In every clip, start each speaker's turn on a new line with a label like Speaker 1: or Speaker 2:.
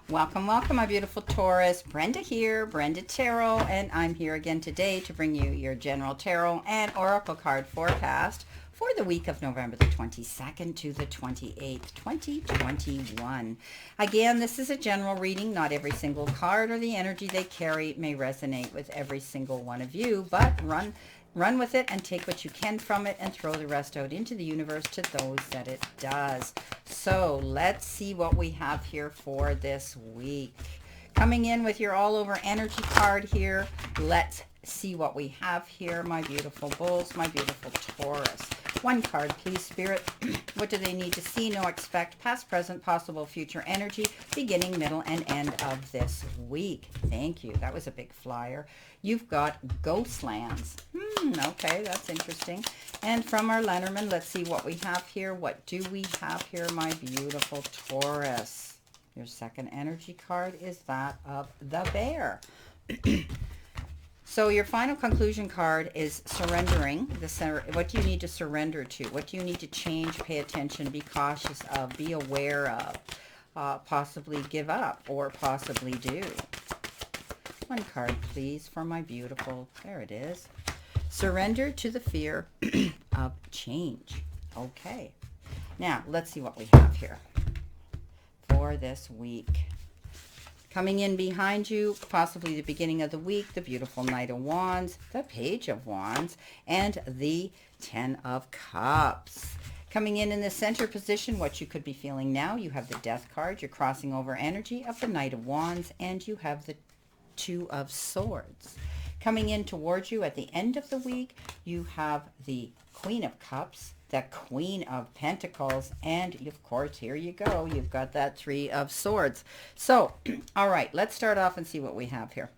Speaker 1: Welcome, welcome, my beautiful Taurus. Brenda here, Brenda Tarot, and I'm here again today to bring you your general tarot and oracle card forecast for the week of November the 22nd to the 28th, 2021. Again, this is a general reading. Not every single card or the energy they carry may resonate with every single one of you, but run with it and take what you can from it and throw the rest out into the universe to those that it does. So let's see what we have here for this week. Coming in with your all over energy card here. Let's see what we have here, my beautiful bulls, my beautiful Taurus. One card, please, Spirit. What do they need to see, know, expect, past, present, possible, future energy, beginning, middle, and end of this week? Thank you. That was a big flyer. You've got Ghostlands. Okay, that's interesting. And from our Lenormand, let's see what we have here. What do we have here, my beautiful Taurus? Your second energy card is that of the Bear. So your final conclusion card is surrendering. What do you need to surrender to? What do you need to change, pay attention, be cautious of, be aware of, possibly give up, or possibly do? One card, please, for my beautiful, there it is. Surrender to the fear of change. Okay. Now, let's see what we have here for this week. Coming in behind you, possibly the beginning of the week, the beautiful Knight of Wands, the Page of Wands, and the Ten of Cups. Coming in the center position, what you could be feeling now, you have the Death card, you're crossing over energy of the Knight of Wands, and you have the Two of Swords. Coming in towards you at the end of the week, you have the Queen of Cups, the Queen of Pentacles, and of course, here you go, you've got that Three of Swords. So, all right, let's start off and see what we have here.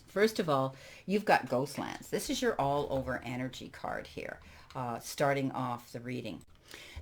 Speaker 1: First of all, you've got Ghostlands. This is your all-over energy card here, starting off the reading.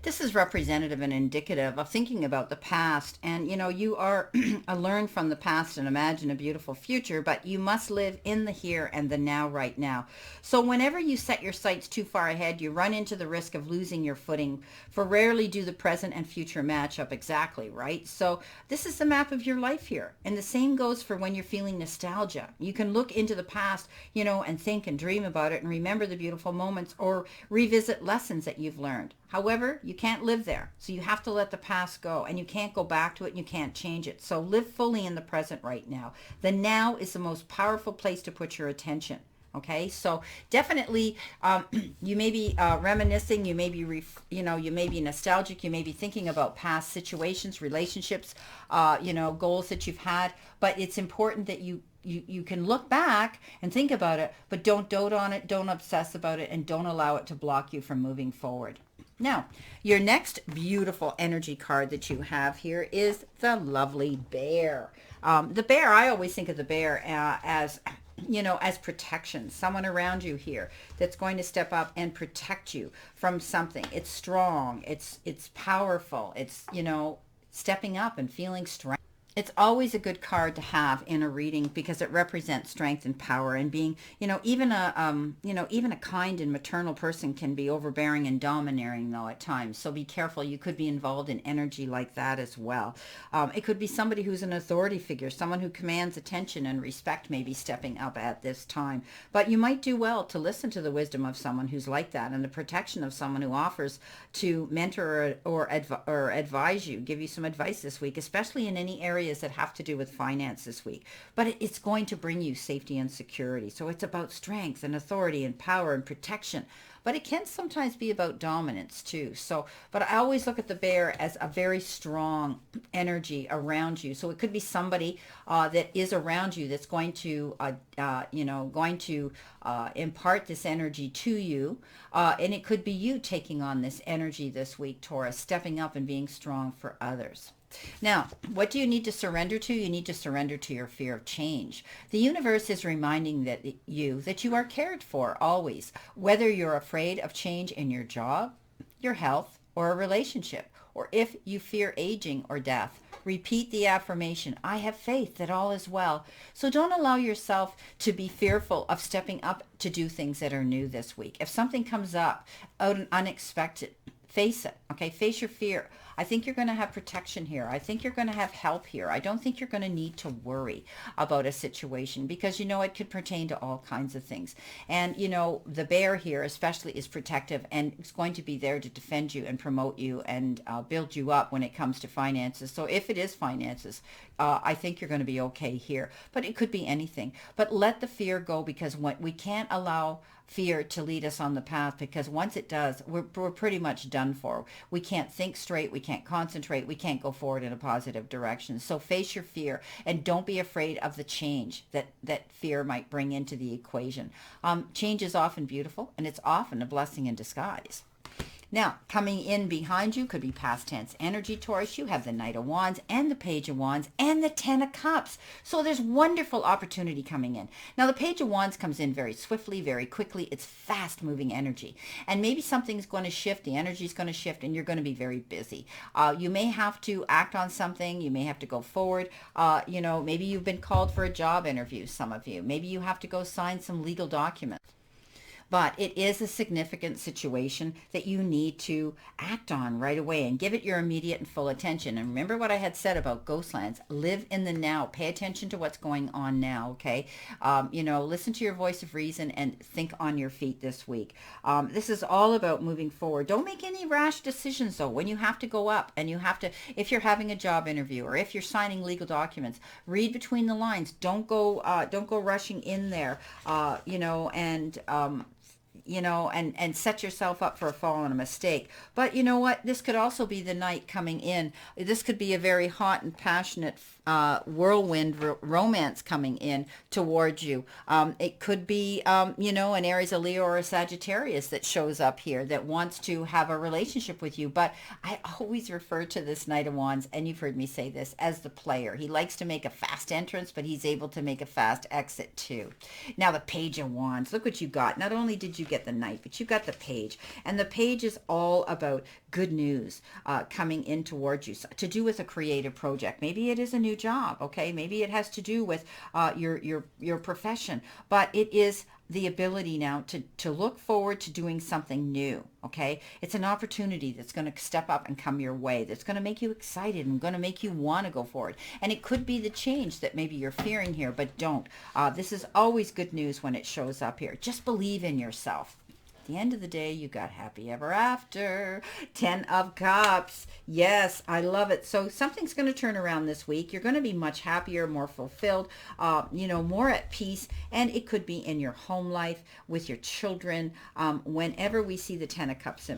Speaker 1: This is representative and indicative of thinking about the past. And, you know, you are learn from the past and imagine a beautiful future, but you must live in the here and the now right now. So whenever you set your sights too far ahead, you run into the risk of losing your footing, for rarely do the present and future match up exactly, right? So this is the map of your life here. And the same goes for when you're feeling nostalgia. You can look into the past, you know, and think and dream about it and remember the beautiful moments or revisit lessons that you've learned. However, you can't live there. So you have to let the past go, and you can't go back to it and you can't change it. So live fully in the present right now. The now is the most powerful place to put your attention. Okay, so definitely you may be reminiscing, you may be, you may be nostalgic, you may be thinking about past situations, relationships, goals that you've had, but it's important that you can look back and think about it, but don't dote on it, don't obsess about it, and don't allow it to block you from moving forward. Now, your next beautiful energy card that you have here is the lovely Bear. The Bear, I always think of the Bear as protection, someone around you here that's going to step up and protect you from something. It's strong, it's powerful, it's, stepping up and feeling strength. It's always a good card to have in a reading because it represents strength and power and being, even a kind and maternal person can be overbearing and domineering though at times. So be careful. You could be involved in energy like that as well. It could be somebody who's an authority figure, someone who commands attention and respect, maybe stepping up at this time. But you might do well to listen to the wisdom of someone who's like that and the protection of someone who offers to mentor or advise you, give you some advice this week, especially in any area that have to do with finance this week. But it's going to bring you safety and security. So it's about strength and authority and power and protection. But it can sometimes be about dominance too. So, but I always look at the Bear as a very strong energy around you. So it could be somebody that is around you that's going to, impart this energy to you. And it could be you taking on this energy this week, Taurus, stepping up and being strong for others. Now, what do you need to surrender to? You need to surrender to your fear of change. The universe is reminding that you are cared for always, whether you're afraid of change in your job, your health, or a relationship, or if you fear aging or death. Repeat the affirmation, I have faith that all is well. So don't allow yourself to be fearful of stepping up to do things that are new this week. If something comes up out and unexpected, face it, okay? Face your fear. I think you're going to have protection here. I think you're going to have help here. I don't think you're going to need to worry about a situation because, it could pertain to all kinds of things. And, the bear here especially is protective and it's going to be there to defend you and promote you and build you up when it comes to finances. So if it is finances, I think you're going to be okay here. But it could be anything. But let the fear go, because we can't allow fear to lead us on the path, because once it does, we're pretty much done for. We can't think straight. We can't concentrate. We can't go forward in a positive direction. So face your fear and don't be afraid of the change that fear might bring into the equation. Change is often beautiful, and it's often a blessing in disguise. Now, coming in behind you could be past tense energy, Taurus. You have the Knight of Wands and the Page of Wands and the Ten of Cups. So there's wonderful opportunity coming in. Now, the Page of Wands comes in very swiftly, very quickly. It's fast-moving energy. And maybe something's going to shift. The energy's going to shift, and you're going to be very busy. You may have to act on something. You may have to go forward. Maybe you've been called for a job interview, some of you. Maybe you have to go sign some legal documents. But it is a significant situation that you need to act on right away and give it your immediate and full attention. And remember what I had said about Ghostlands. Live in the now. Pay attention to what's going on now, okay? Listen to your voice of reason and think on your feet this week. This is all about moving forward. Don't make any rash decisions, though. When you have to go up and if you're having a job interview or if you're signing legal documents, read between the lines. Don't go rushing in there, and set yourself up for a fall and a mistake. But you know what? This could also be the night coming in. This could be a very hot and passionate whirlwind romance coming in towards you. It could be, an Aries, a Leo, or a Sagittarius that shows up here that wants to have a relationship with you. But I always refer to this Knight of Wands, and you've heard me say this, as the player. He likes to make a fast entrance, but he's able to make a fast exit too. Now, the Page of Wands. Look what you got. Not only did you get the Knight, but you got the Page. And the Page is all about good news coming in towards you, to do with a creative project. Maybe it is a new job, okay? Maybe it has to do with your profession, but it is the ability now to look forward to doing something new, okay? It's an opportunity that's going to step up and come your way, that's going to make you excited and going to make you want to go forward. And it could be the change that maybe you're fearing here, but don't. This is always good news when it shows up here. Just believe in yourself. At the end of the day, you got happy ever after. 10 of Cups. Yes, I love it. So something's going to turn around this week. You're going to be much happier, more fulfilled, more at peace. And it could be in your home life, with your children. Whenever we see the 10 of Cups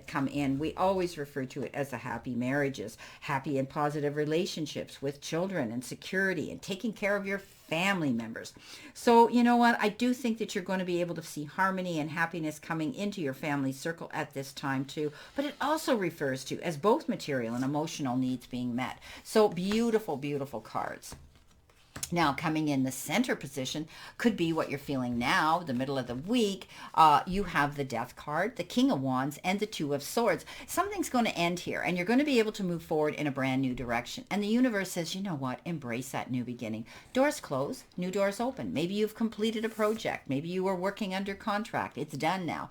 Speaker 1: come in, we always refer to it as the happy marriages, happy and positive relationships with children and security and taking care of your family members. So you know what? I do think that you're going to be able to see harmony and happiness coming into your family circle at this time too. But it also refers to as both material and emotional needs being met. So beautiful, beautiful cards. Now, coming in the center position could be what you're feeling now, the middle of the week. You have the Death card, the King of Wands, and the Two of Swords. Something's going to end here, and you're going to be able to move forward in a brand new direction. And the universe says, you know what? Embrace that new beginning. Doors close, new doors open. Maybe you've completed a project. Maybe you were working under contract. It's done now.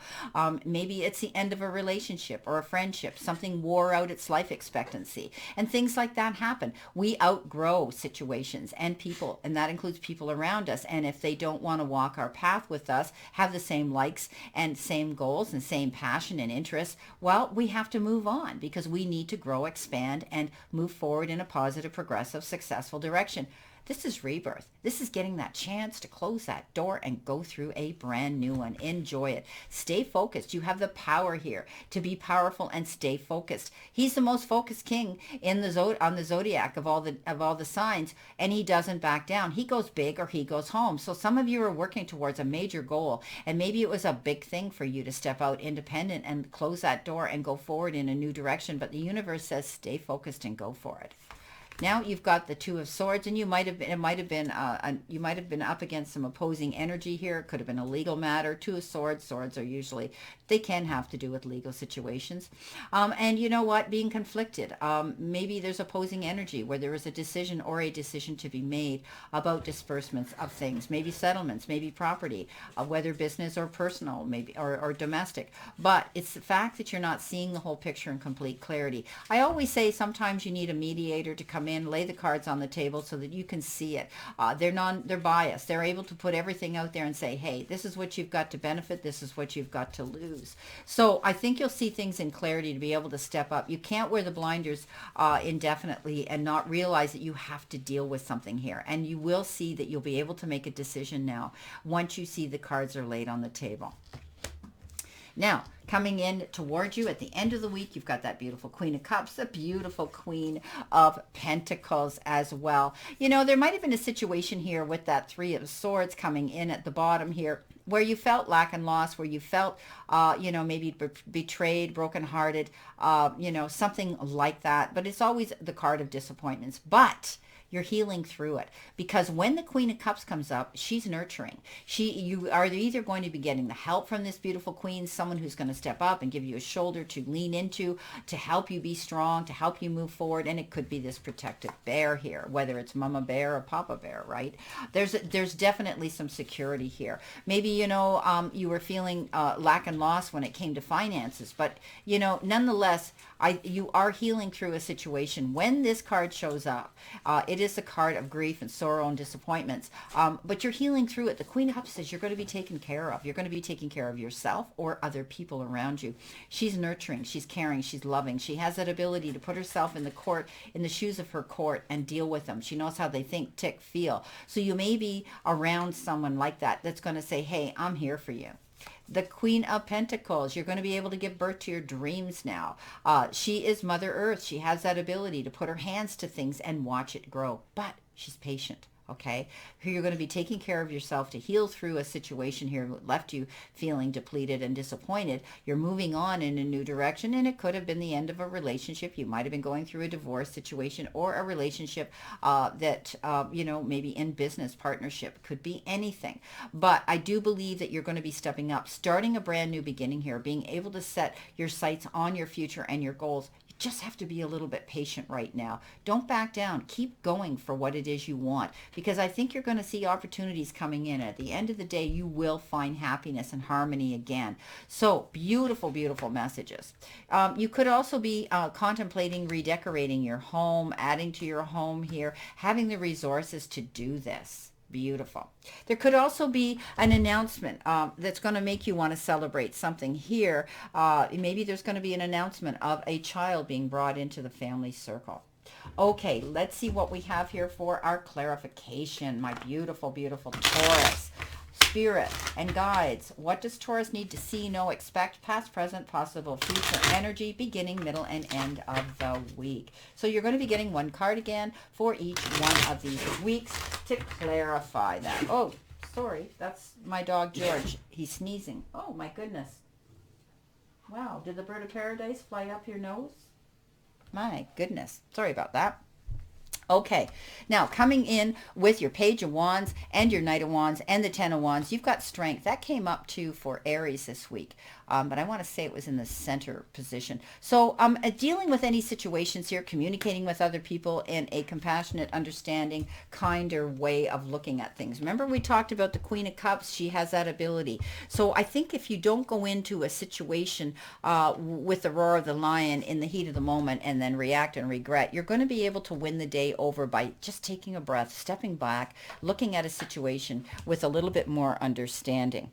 Speaker 1: Maybe it's the end of a relationship or a friendship. Something wore out its life expectancy. And things like that happen. We outgrow situations and people, and that includes people around us. And if they don't want to walk our path with us, have the same likes and same goals and same passion and interests, well, we have to move on because we need to grow, expand, and move forward in a positive, progressive, successful direction. This is rebirth. This is getting that chance to close that door and go through a brand new one. Enjoy it. Stay focused. You have the power here to be powerful and stay focused. He's the most focused king in on the zodiac of all the signs, and he doesn't back down. He goes big or he goes home. So some of you are working towards a major goal, and maybe it was a big thing for you to step out independent and close that door and go forward in a new direction. But the universe says stay focused and go for it. Now you've got the Two of Swords, and you might have been, it might have been, you might have been up against some opposing energy here. It could have been a legal matter. Two of Swords, swords are usually, they can have to do with legal situations. And you know what? Being conflicted. Maybe there's opposing energy where there is a decision or a decision to be made about disbursements of things, maybe settlements, maybe property, whether business or personal, maybe, or domestic. But it's the fact that you're not seeing the whole picture in complete clarity. I always say sometimes you need a mediator to come in, lay the cards on the table so that you can see it. They're biased. They're able to put everything out there and say, hey, this is what you've got to benefit. This is what you've got to lose. So I think you'll see things in clarity to be able to step up. You can't wear the blinders indefinitely and not realize that you have to deal with something here. And you will see that you'll be able to make a decision now once you see the cards are laid on the table. Now, coming in towards you at the end of the week, you've got that beautiful Queen of Cups, the beautiful Queen of Pentacles as well. You know, there might have been a situation here with that Three of Swords coming in at the bottom here where you felt lack and loss, where you felt, you know, maybe betrayed, brokenhearted, you know, something like that. But it's always the card of disappointments. But you're healing through it, because when the Queen of Cups comes up, she's nurturing. You are either going to be getting the help from this beautiful queen, someone who's going to step up and give you a shoulder to lean into, to help you be strong, to help you move forward. And it could be this protective bear here, whether it's Mama Bear or Papa Bear, right? There's definitely some security here. Maybe, you know, you were feeling lack and loss when it came to finances, but, you know, nonetheless, you are healing through a situation. When this card shows up, it is a card of grief and sorrow and disappointments, but you're healing through it. The Queen of Cups says you're going to be taken care of. You're going to be taking care of yourself or other people around you. She's nurturing, she's caring, she's loving. She has that ability to put herself in the shoes of her court and deal with them. She knows how they think, tick, feel. So you may be around someone like that that's going to say, hey, I'm here for you. The Queen of Pentacles, you're going to be able to give birth to your dreams now. She is Mother Earth. She has that ability to put her hands to things and watch it grow. But she's patient. Okay, you're going to be taking care of yourself to heal through a situation here that left you feeling depleted and disappointed. You're moving on in a new direction, and it could have been the end of a relationship. You might have been going through a divorce situation or a relationship that, you know, maybe in business partnership, could be anything. But I do believe that you're going to be stepping up, starting a brand new beginning here, being able to set your sights on your future and your goals. Just have to be a little bit patient right now. Don't back down. Keep going for what it is you want, because I think you're going to see opportunities coming in. At the end of the day, you will find happiness and harmony again. So beautiful, beautiful messages. You could also be contemplating redecorating your home, adding to your home here, having the resources to do this. Beautiful. There could also be an announcement that's going to make you want to celebrate something here. Maybe there's going to be an announcement of a child being brought into the family circle. Okay, let's see what we have here for our clarification, my beautiful, beautiful Taurus. Spirit and guides. What does Taurus need to see, know, expect, past, present, possible, future energy, beginning, middle, and end of the week? So you're going to be getting one card again for each one of these weeks to clarify that. Oh, sorry. That's my dog, George. He's sneezing. Oh, my goodness. Wow. Did the bird of paradise fly up your nose? My goodness. Sorry about that. Okay, now coming in with your Page of Wands and your Knight of Wands and the Ten of Wands, you've got strength. That came up too for Aries this week, but I want to say it was in the center position. So dealing with any situations here, communicating with other people in a compassionate, understanding, kinder way of looking at things. Remember we talked about the Queen of Cups? She has that ability. So I think if you don't go into a situation with the roar of the lion in the heat of the moment and then react and regret, you're going to be able to win the day over by just taking a breath, stepping back, looking at a situation with a little bit more understanding.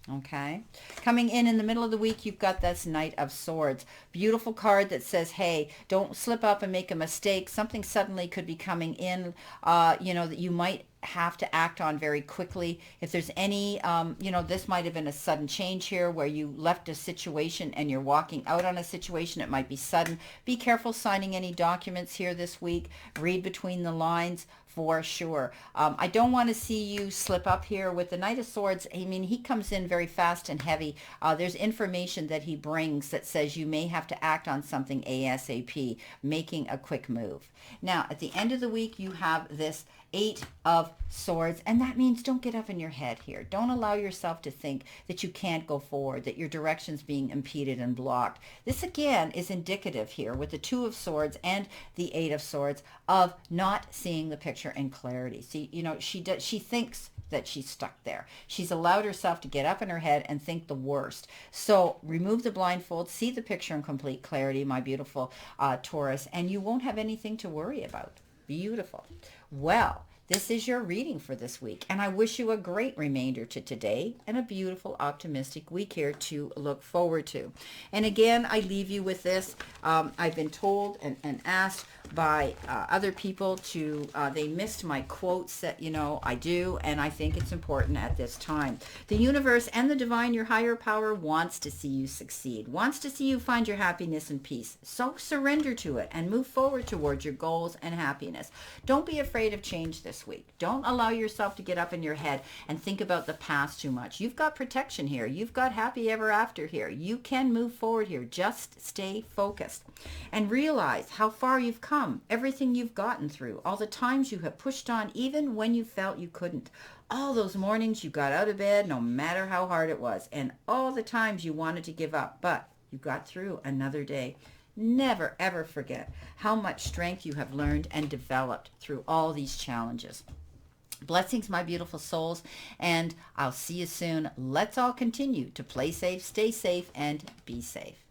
Speaker 1: Okay, coming in the middle of the week, you've got this Knight of Swords. Beautiful card that says, hey, don't slip up and make a mistake. Something suddenly could be coming in, you know, that you might have to act on very quickly. If there's any, this might have been a sudden change here where you left a situation and you're walking out on a situation. It might be sudden. Be careful signing any documents here this week. Read between the lines for sure. I don't want to see you slip up here with the Knight of Swords. I mean, he comes in very fast and heavy. There's information that he brings that says you may have to act on something ASAP, making a quick move. Now, at the end of the week, you have this 8 of Swords, and that means don't get up in your head here. Don't allow yourself to think that you can't go forward, that your direction's being impeded and blocked. This again is indicative here with the 2 of Swords and the 8 of Swords of not seeing the picture in clarity. See, she thinks that she's stuck there. She's allowed herself to get up in her head and think the worst. So remove the blindfold, see the picture in complete clarity, my beautiful Taurus, and you won't have anything to worry about. Beautiful. Well, this is your reading for this week, and I wish you a great remainder to today and a beautiful, optimistic week here to look forward to. And again, I leave you with this. I've been told and asked by other people to, they missed my quotes that, I do, and I think it's important at this time. The universe and the divine, your higher power, wants to see you succeed, wants to see you find your happiness and peace. So surrender to it and move forward towards your goals and happiness. Don't be afraid of change this week. Don't allow yourself to get up in your head and think about the past too much. You've got protection here. You've got happy ever after here. You can move forward here. Just stay focused and realize how far you've come, everything you've gotten through, all the times you have pushed on even when you felt you couldn't, all those mornings you got out of bed no matter how hard it was, and all the times you wanted to give up, but you got through another day. Never, ever forget how much strength you have learned and developed through all these challenges. Blessings, my beautiful souls, and I'll see you soon. Let's all continue to play safe, stay safe, and be safe.